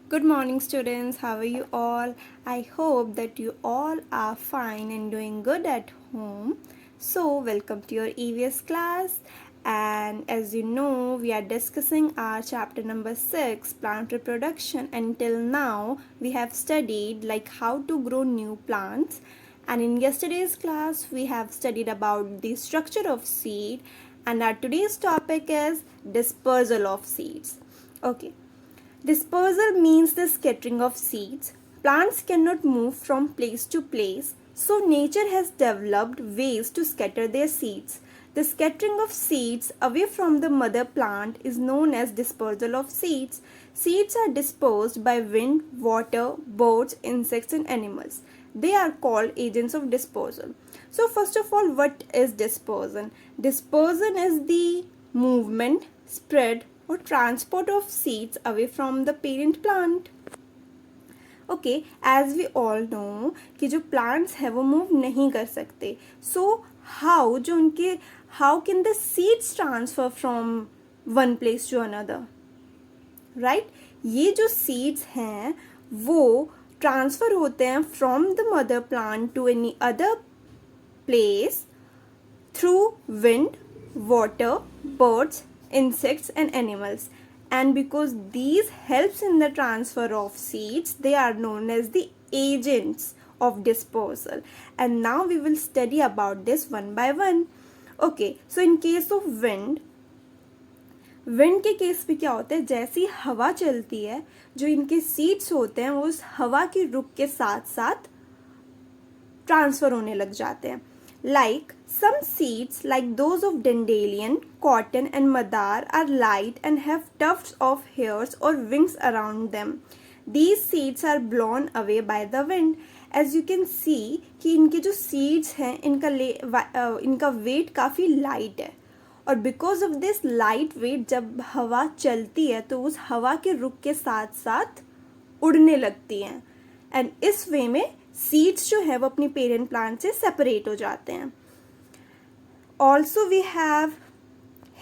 Good morning, students. How are you all? I hope that you all are fine and doing good at home. So, welcome to your EVS class. And as you know, we are discussing our chapter number 6, plant reproduction. Until now, we have studied like how to grow new plants. And in yesterday's class, we have studied about the structure of seed. And our today's topic is dispersal of seeds. Okay. Dispersal means the scattering of seeds. Plants cannot move from place to place, so nature has developed ways to scatter their seeds. The scattering of seeds away from the mother plant is known as dispersal of seeds. Seeds are dispersed by wind, water, birds, insects, and animals. They are called agents of dispersal. So, first of all, what is dispersion? Dispersion is the movement, spread, or transport of seeds away from the parent plant. Okay as we all know कि जो plants है वो move नहीं कर सकते सो how जो उनके how can the seeds transfer from one place to another right ये जो सीड्स हैं वो ट्रांसफर होते हैं from the mother plant to any other place through wind, water, birds, insects and animals. And because these helps in the transfer of seeds, they are known as the agents of dispersal. And now we will study about this one by one. Okay, so in case of wind के case में क्या होता है जैसी हवा चलती है जो इनके सीड्स होते हैं वो उस हवा के रुख के साथ साथ ट्रांसफर होने लग जाते हैं like some seeds like those of dandelion, cotton and madar are light and have tufts of hairs or wings around them. These seeds are blown away by the wind. As you can see कि इनके जो seeds हैं इनका weight काफ़ी light है और because of this light weight जब हवा चलती है तो उस हवा के रुख के साथ साथ उड़ने लगती हैं एंड इस वे में सीड्स जो है वो अपनी पेरेंट प्लांट से सेपरेट हो जाते हैं also we have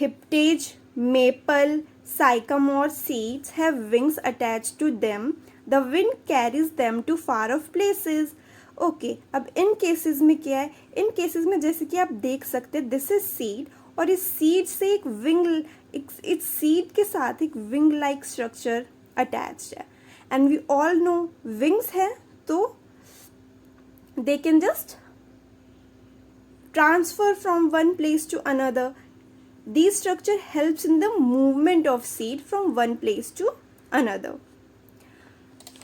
hiptage maple sycamore seeds have wings attach to them the wind carries them to far off places okay अब इन केसेस में क्या है इन केसेस में जैसे कि आप देख सकते हैं दिस इज सीड और इस सीड से एक विंग इस सीड के साथ एक विंग लाइक स्ट्रक्चर अटैच्ड है and we all know wings है तो they can just transfer from one place to another. This structure helps in the movement of seed from one place to another.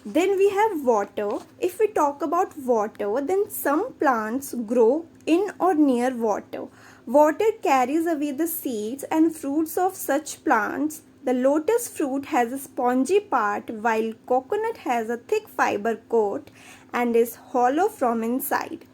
Then we have water. If we talk about water, then some plants grow in or near water. Water carries away the seeds and fruits of such plants. The lotus fruit has a spongy part while coconut has a thick fiber coat and is hollow from inside.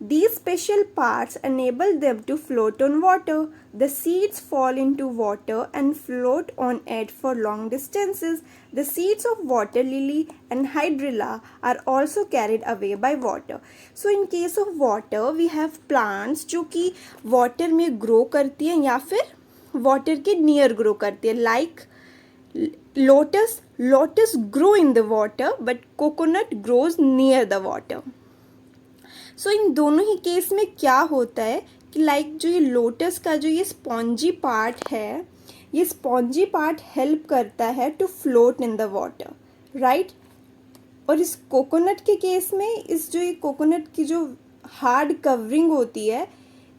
These special parts enable them to float on water. The seeds fall into water and float on it for long distances. The seeds of water lily and hydrilla are also carried away by water. So in case of water, we have plants जो कि water में grow करती हैं या फिर water के near grow करती है like lotus grow in the water but coconut grows near the water. सो इन दोनों ही केस में क्या होता है कि लाइक जो ये लोटस का जो ये स्पॉन्जी पार्ट है ये स्पॉन्जी पार्ट हेल्प करता है to float in the water right और इस कोकोनट के केस में इस जो ये कोकोनट की जो हार्ड कवरिंग होती है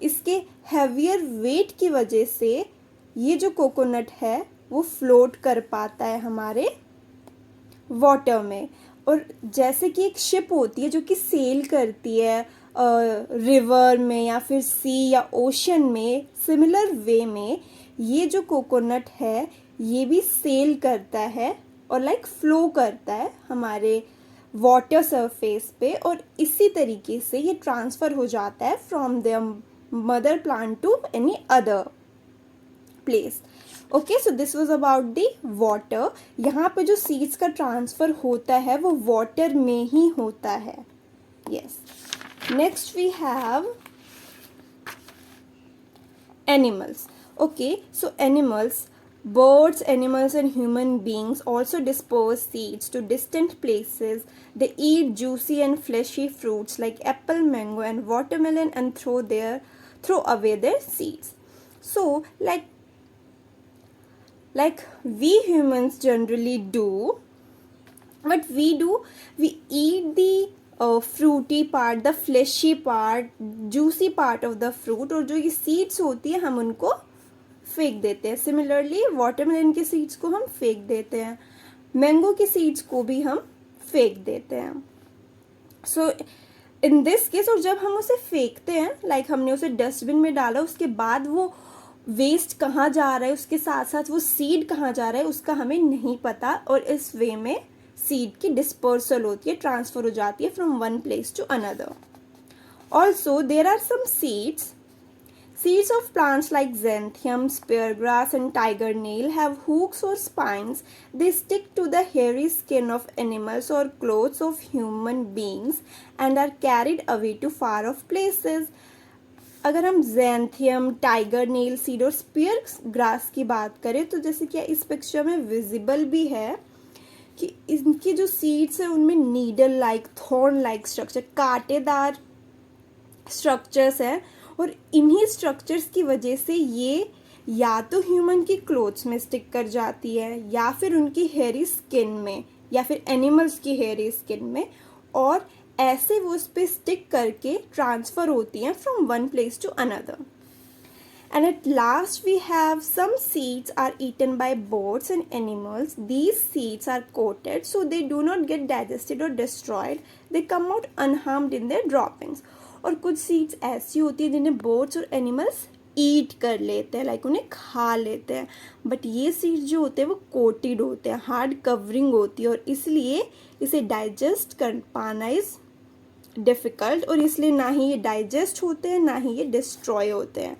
इसके हैवियर वेट की वजह से ये जो कोकोनट है वो फ्लोट कर पाता है हमारे वाटर में और जैसे कि एक शिप होती है जो कि सेल करती है रिवर में या फिर सी या ओशन में सिमिलर वे में ये जो कोकोनट है ये भी सेल करता है और लाइक फ्लो करता है हमारे वाटर सरफेस पे और इसी तरीके से ये ट्रांसफ़र हो जाता है from the mother plant to any other place okay so this was about the water यहाँ पे जो सीड्स का ट्रांसफ़र होता है वो वाटर में ही होता है yes next we have animals okay so animals Birds, animals, and human beings also disperse seeds to distant places. They eat juicy and fleshy fruits like apple, mango, and watermelon and throw away their seeds. So, like we humans generally do, what we do, we eat the fruity part, the fleshy part, juicy part of the fruit, और जो ये seeds होती है हम उनको फेंक देते हैं. सिमिलरली वाटरमेलन के सीड्स को हम फेंक देते हैं, मैंगो के सीड्स को भी हम फेंक देते हैं. सो इन दिस केस, और जब हम उसे फेंकते हैं, लाइक हमने उसे डस्टबिन में डाला, उसके बाद वो वेस्ट कहाँ जा रहा है, उसके साथ साथ वो सीड कहाँ जा रहा है, उसका हमें नहीं पता. और इस वे में सीड की डिस्पर्सल होती है, ट्रांसफर हो जाती है from one place to another. Also there are some seeds. Seeds of plants like xanthium, speargrass, and tiger nail have hooks or spines. They stick to the hairy skin of animals or clothes of human beings and are carried away to far off places. अगर हम xanthium, tiger nail seed और spear grass की बात करें, तो जैसे कि इस पिक्चर में विजिबल भी है कि इनकी जो सीड्स है उनमें needle like, thorn like structure, कांटेदार स्ट्रक्चर्स है. और इन्हीं स्ट्रक्चर्स की वजह से ये या तो ह्यूमन की क्लोथ्स में स्टिक कर जाती है, या फिर उनकी हेयरी स्किन में, या फिर एनिमल्स की हेयरी स्किन में, और ऐसे वो उस पर स्टिक करके ट्रांसफ़र होती हैं from one place to another. And at last we have some seeds are eaten by birds and animals. These seeds are coated so they do not get digested or destroyed. They come out unharmed in their droppings. और कुछ seeds ऐसी होती है जिन्हें birds और animals eat कर लेते हैं, लाइक उन्हें खा लेते हैं. बट ये सीड्स जो होते हैं वो कोटेड होते हैं, हार्ड कवरिंग होती है, और इसलिए इसे डाइजेस्ट कर पाना इज़ डिफ़िकल्ट, और इसलिए ना ही ये डाइजेस्ट होते हैं ना ही ये डिस्ट्रॉय होते हैं.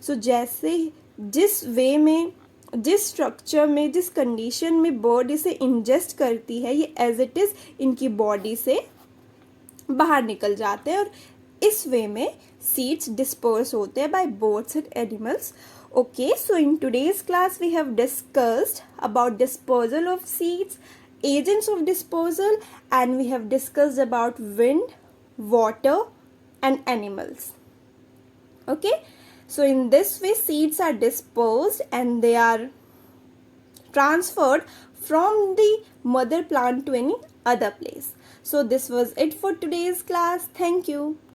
सो जैसे जिस वे में, जिस स्ट्रक्चर में, जिस कंडीशन में बर्ड इसे इंजेस्ट करती है, ये एज इट इज़ इनकी बॉडी से बाहर निकल जाते हैं, और इस वे में सीड्स डिस्पर्स होते हैं bye birds and animals. Okay, so in today's class we have discussed about dispersal of seeds, agents of dispersal, and we have discussed about wind, water, and animals. Okay, so in this way seeds are dispersed and they are transferred from the mother plant to any other place. So this was it for today's class. Thank you.